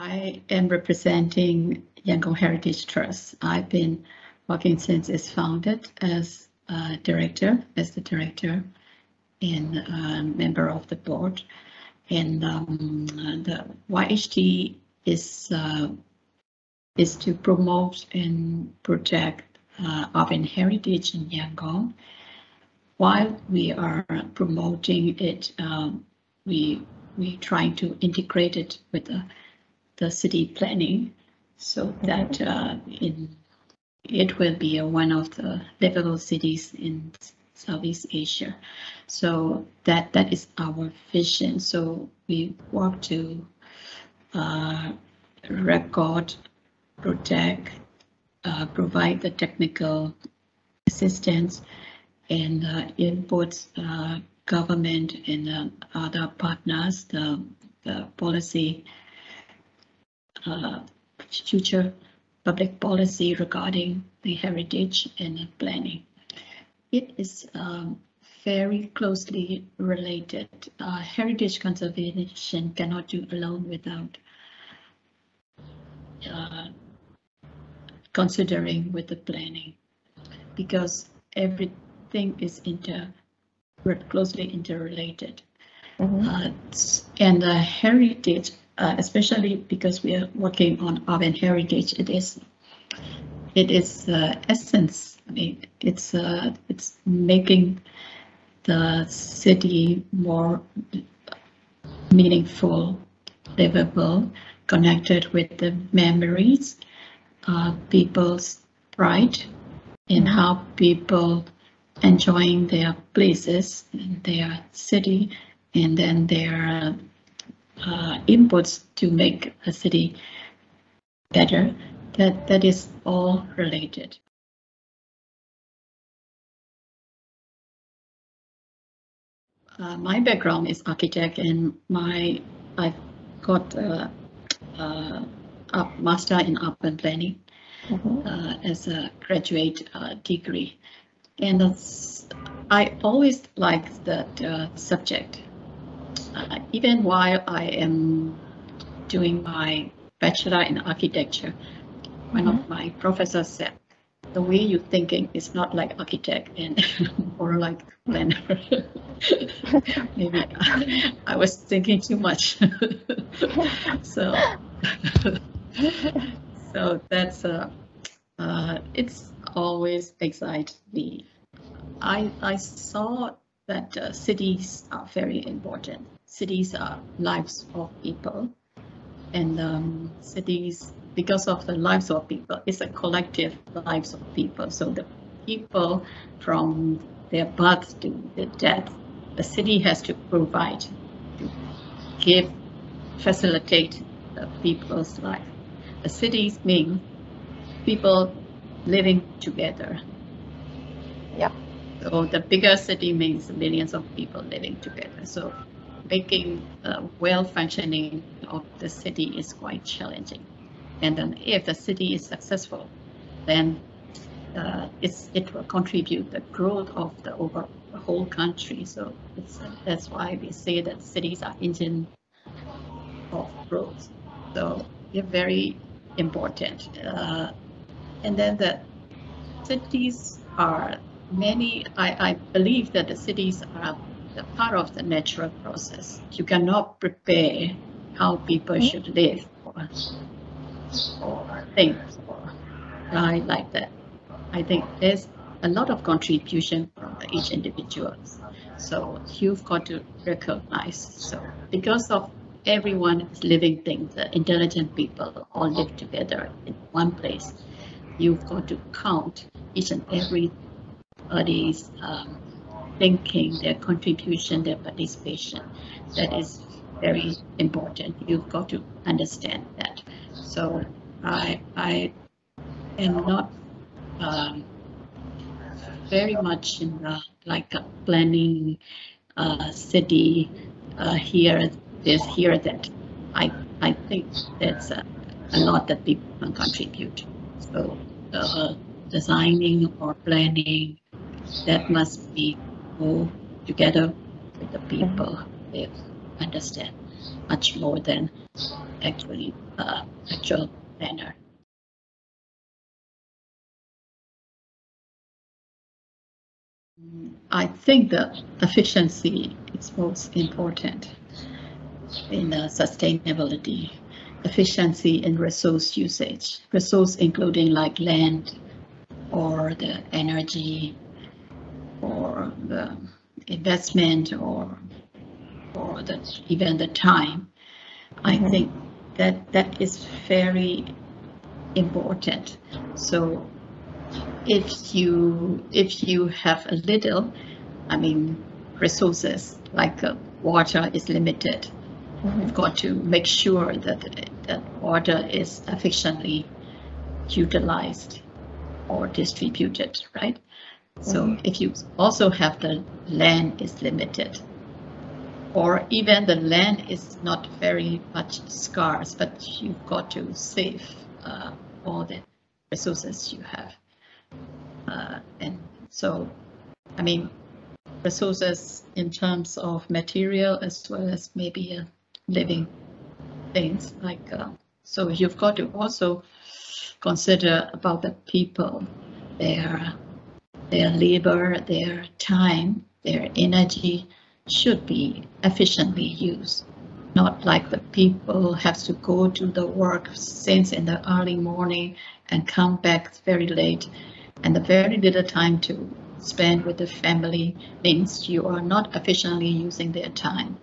I am representing Yangon Heritage Trust. I've been working since it's founded as the director and member of the board. And the YHT is to promote and protect urban heritage in Yangon. While we are promoting it, we trying to integrate it with the city planning, so that it will be one of the livable cities in Southeast Asia. So that is our vision. So we work to record, protect, provide the technical assistance and input government and other partners, the policy, future public policy regarding the heritage and planning. It is very closely related. Heritage conservation cannot do alone without considering with the planning, because everything is closely interrelated. And heritage, especially because we are working on urban heritage, it is essence. I mean, it's making the city more meaningful, livable, connected with the memories, people's pride, and how people enjoying their places, their city, and then their inputs to make a city better. That is all related. My background is architect, and I've got a master in urban planning as a graduate degree, and I always liked that subject. Even while I am doing my bachelor in architecture, one of my professors said, the way you're thinking is not like architect and more like planner. Maybe I was thinking too much. So that's it's always excited me. I saw that cities are very important. Cities are lives of people, and cities, because of the lives of people, it's a collective lives of people. So the people from their birth to their death, the city has to provide, to facilitate the people's life. The cities mean people living together. Yeah. So the bigger city means millions of people living together. So making a well-functioning of the city is quite challenging. And then if the city is successful, then it will contribute the growth of the whole country. So that's why we say that cities are engine of growth. So they're very important. And then the cities are many, I believe that the cities are the part of the natural process. You cannot prepare how people should live or think or die like that. I think there's a lot of contribution from each individual. So you've got to recognize. So because of everyone is living things, the intelligent people all live together in one place, you've got to count each and every body's thinking, their contribution, their participation. That is very important. You've got to understand that. So I am not very much in the planning city here, that. I think that's a lot that people can contribute. So designing or planning, that must be go together with the people. They understand much more than actually actual manner. I think the efficiency is most important in sustainability. Efficiency in resource usage, resource including like land or the energy or the investment or even the time. I think that is very important. So if you have a little, I mean, resources like water is limited, we've got to make sure that water is efficiently utilized or distributed, right? So if you also have the land is limited, or even the land is not very much scarce, but you've got to save all the resources you have. And so, I mean, resources in terms of material as well as maybe living things like, so you've got to also consider about the people, their labor, their time, their energy should be efficiently used. Not like the people have to go to the work since in the early morning and come back very late, and the very little time to spend with the family means you are not efficiently using their time.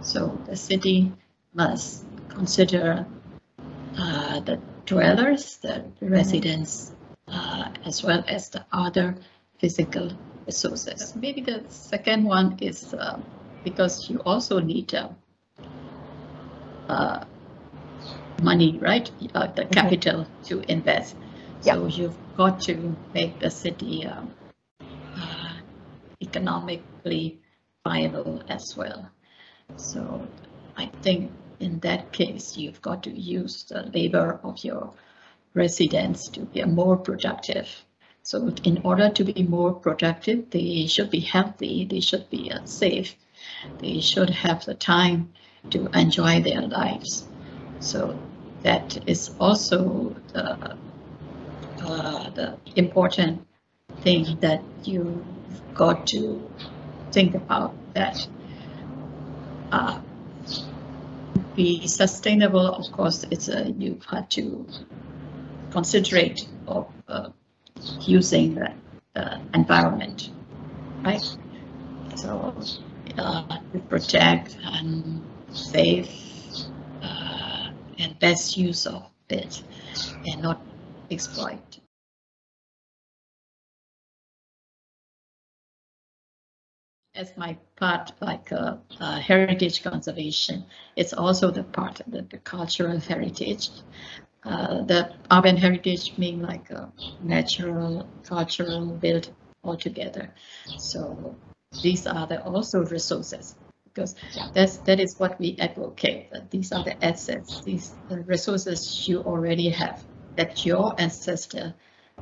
So the city must consider the dwellers, the residents, as well as the other physical resources. Maybe the second one is because you also need money, right? The capital to invest. So you've got to make the city economically viable as well. So I think in that case, you've got to use the labor of your residents to be more productive. So in order to be more productive, they should be healthy, they should be safe, they should have the time to enjoy their lives. So that is also the important thing that you've got to think about, that be sustainable. Of course, it's you've had to considerate of using the environment, right? So to protect and save and best use of it and not exploit. As my part, like heritage conservation, it's also the part of the cultural heritage. The urban heritage being like a natural, cultural built all together. So these are also resources, because that is what we advocate. That these are the assets, the resources you already have, that your ancestor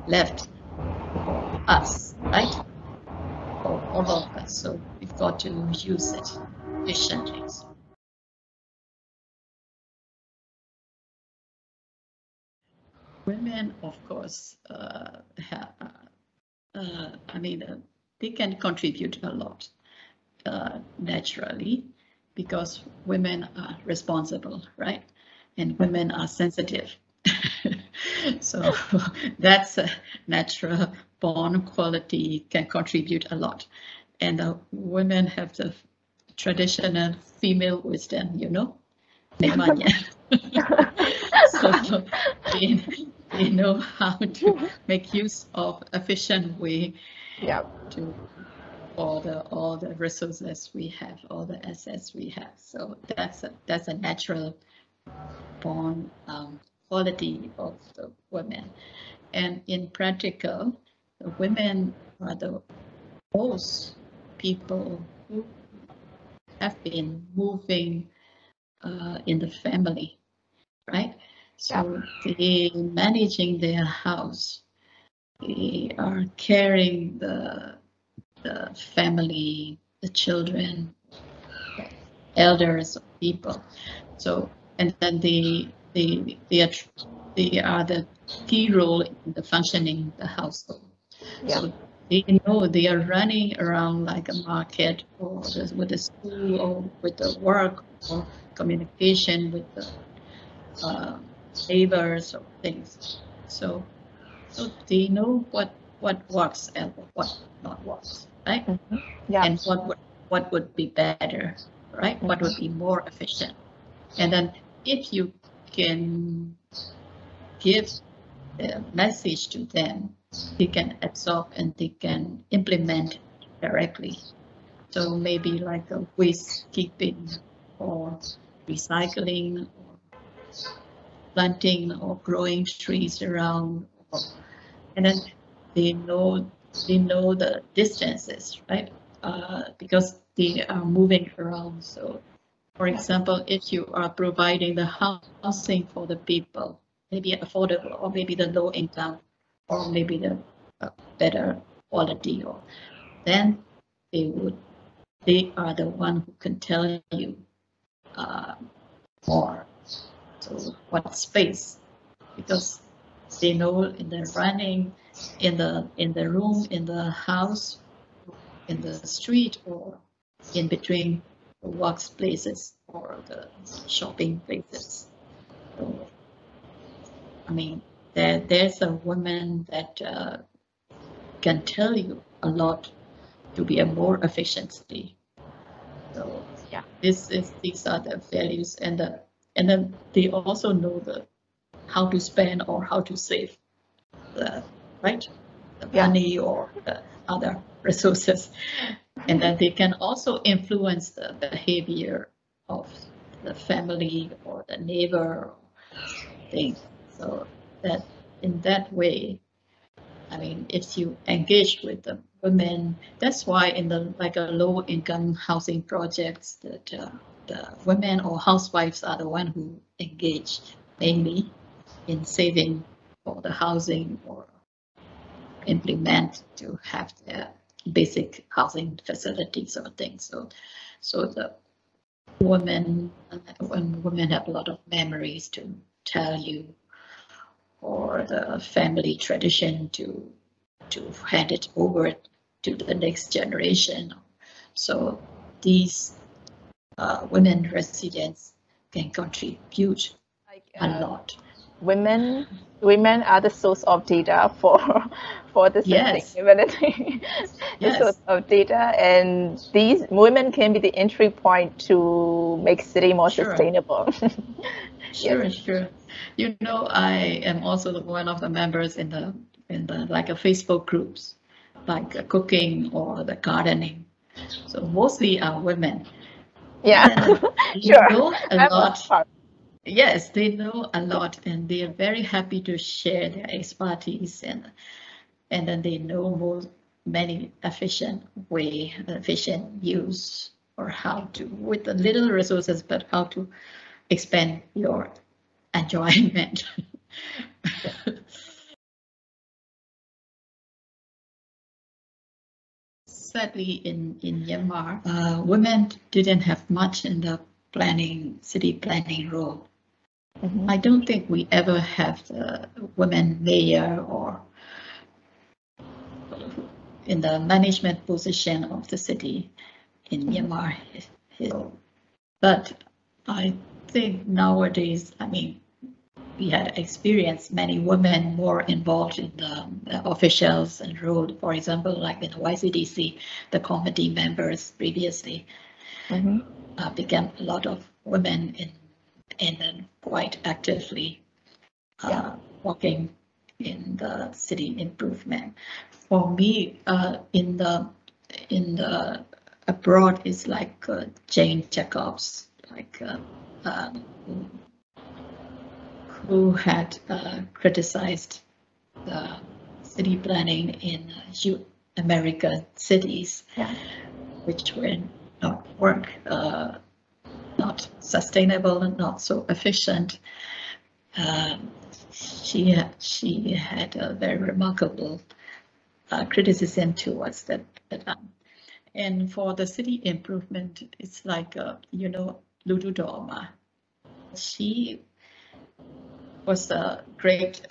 left for us, right? For all of us. So we've got to use it efficiently. Women, of course, they can contribute a lot naturally, because women are responsible, right? And women are sensitive. So that's a natural born quality, can contribute a lot. And women have the traditional female wisdom, you know? So they know how to make use of efficient way to all the resources we have, all the assets we have. So that's a natural born quality of the women. And in practical, the women are the most people who have been moving in the family, right? So they managing their house, they are carrying the family, the children, the elders, people. So, and then they they are the key role in the functioning the household. Yeah. So they know they are running around like a market or with the school or with the work or communication with the neighbors or things. So they know what works and what not works, right? Yeah. And what would be better, right? What would be more efficient. And then if you can give the message to them, they can absorb and they can implement directly. So maybe like a waste keeping or recycling or planting or growing trees around, and then they know the distances, right? Because they are moving around. So, for example, if you are providing the housing for the people, maybe affordable, or maybe the low income, or maybe the better quality, or then they are the one who can tell you more. So what space? Because they know in the running, in the room, in the house, in the street, or in between the workplaces or the shopping places. So, I mean, there's a woman that can tell you a lot to be a more efficiency. So Yeah. these are the values, and then they also know how to spend or how to save the money or the other resources, and then they can also influence the behavior of the family or the neighbor thing. So that in that way, I mean, if you engage with the women, that's why in the like a low income housing projects that the women or housewives are the one who engage mainly in saving for the housing or implement to have their basic housing facilities or things. So the women, when women have a lot of memories to tell you, or the family tradition to hand it over to the next generation. So these women residents can contribute a lot. Women are the source of data for the sustainability. The source of data, and these women can be the entry point to make city more sustainable. Sure. You know, I am also one of the members in the like a Facebook groups, like cooking or the gardening. So mostly are women. Yeah, sure. Know a lot. Yes, they know a lot, and they are very happy to share their expertise, and then they know many efficient use, or how to, with the little resources, but how to expand your enjoyment. Sadly, in Myanmar, women didn't have much in the city planning role. I don't think we ever have the women mayor or in the management position of the city in Myanmar. But I think nowadays, I mean, we had experienced many women more involved in the officials and role. For example, like in the YCDC, the committee members previously became a lot of women in quite actively working in the city improvement. For me, in the abroad, is like Jane Jacobs, like who had criticized the city planning in American cities, which were not sustainable and not so efficient. She had a very remarkable criticism towards that. And for the city improvement, it's like Daw Moe Moe. She was a great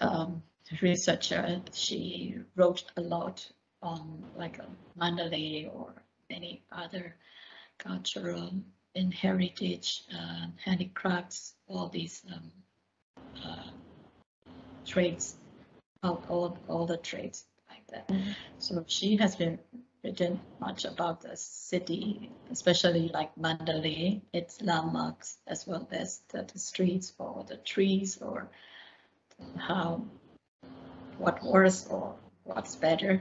researcher. She wrote a lot on like Mandalay or any other cultural and heritage, handicrafts, all these trades, all the trades like that. So she has been written much about the city, especially like Mandalay, its landmarks, as well as the streets or the trees or what worse or what's better,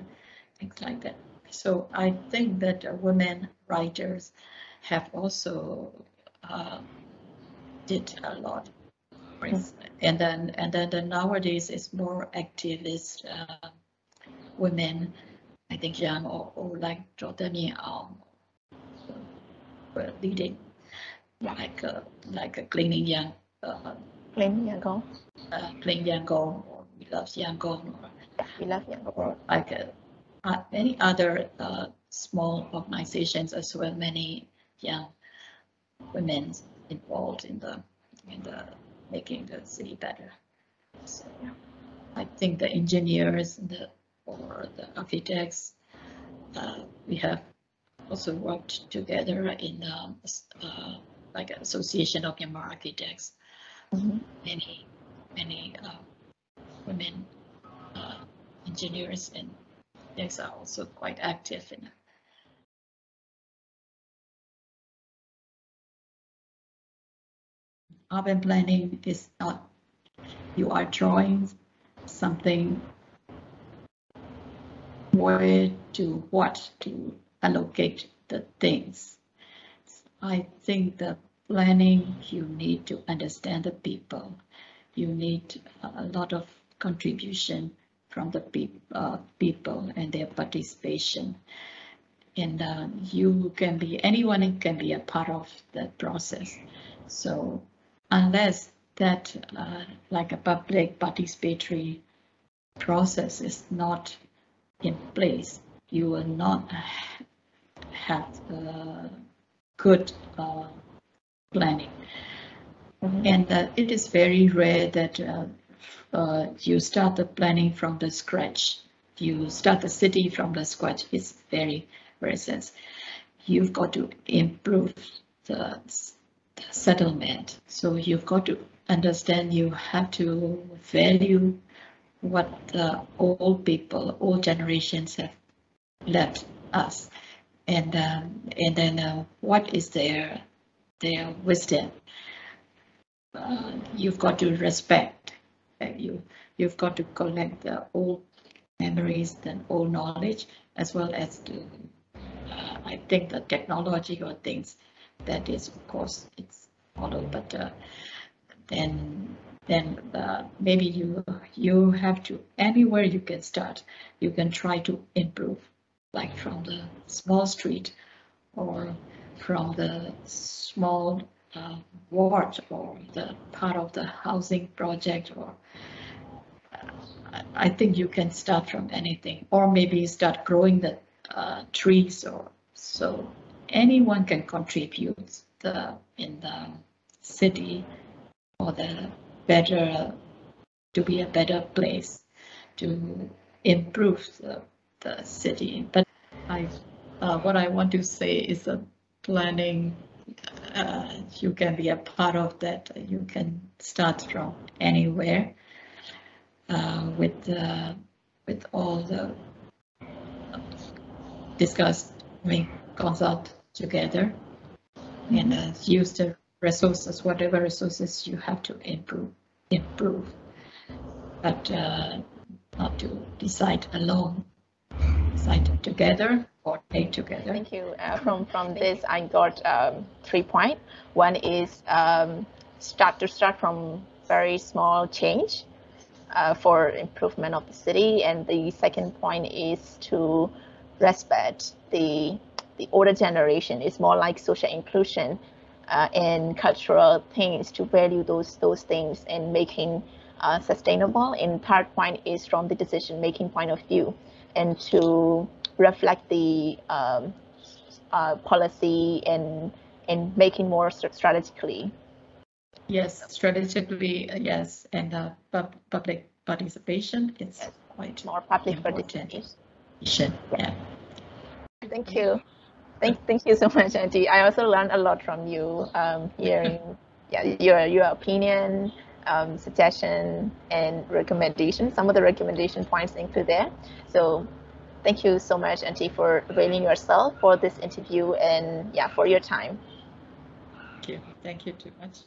things like that. So I think that women writers have also did a lot. And then nowadays it's more activist women. I think young or like Jordani were leading, like a cleaning young. Clean Yangon. Clean Yangon, or We Love Yangon, or We Love Yangon, or like many other small organizations as well. Many young women involved in the making the city better. So I think the engineers or the architects, we have also worked together in like an association of Myanmar architects. Many women engineers and architects are also quite active in it. Urban planning is not you are drawing something where to what to allocate the things. I think the planning, you need to understand the people. You need a lot of contribution from the people and their participation. And anyone can be a part of that process. So unless that like a public participatory process is not in place, you will not have good planning. And it is very rare that you start the planning from the scratch. You start the city from the scratch. It's very rare. You've got to improve the settlement. So you've got to understand, you have to value what the old people, old generations have left us, and then what is their wisdom. You've got to respect. You've got to collect the old memories and old knowledge, as well as I think the technology or things that is, of course, it's followed, but then maybe you have to, anywhere you can start, you can try to improve, like from the small street or from the small ward or the part of the housing project, or I think you can start from anything, or maybe start growing the trees, or so anyone can contribute in the city for the better, to be a better place, to improve the city. But what I want to say is a planning. You can be a part of that. You can start from anywhere with all the discuss, consult together, and use the resources, whatever resources you have to improve, but not to decide alone. Decide together or take together. Thank you. From this, I got 3 points. One is start from very small change for improvement of the city, and the second point is to respect the older generation. It's more like social inclusion and cultural things, to value those things and making sustainable. And third point is from the decision-making point of view, and to reflect the policy and making more strategically. Yes, strategically, yes, and public participation, it's quite more public important. participation. Yeah. Thank you. Thank you so much, Auntie. I also learned a lot from you, hearing your opinion, suggestion, and recommendation. Some of the recommendation points included there. So thank you so much, Auntie, for availing yourself for this interview and for your time. Thank you too much.